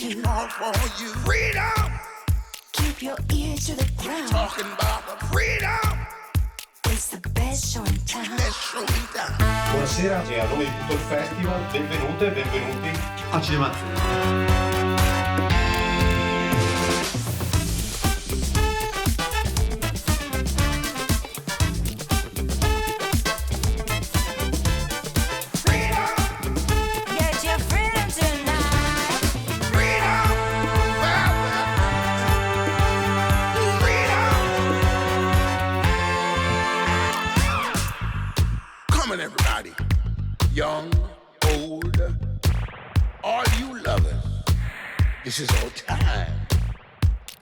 you. All for you. Freedom. Keep your ear to the ground. Talking about the freedom. It's the best show in town. Best show in town. Buonasera e a nome di tutto il festival, benvenute e benvenuti a Cinemazero. Everybody, young, old, all you lovers, this is our time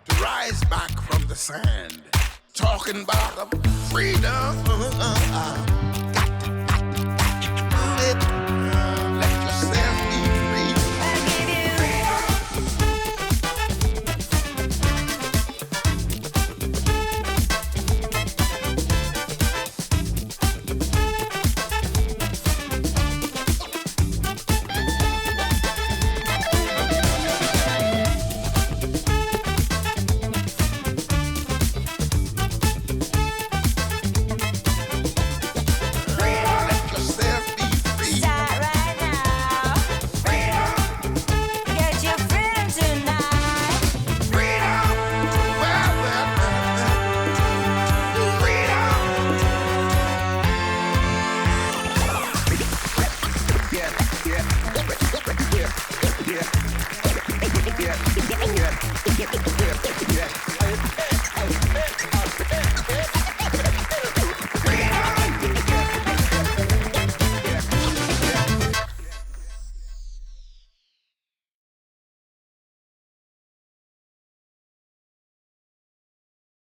to rise back from the sand, talking about the freedom. Got to do it. Let yourself be free. I give you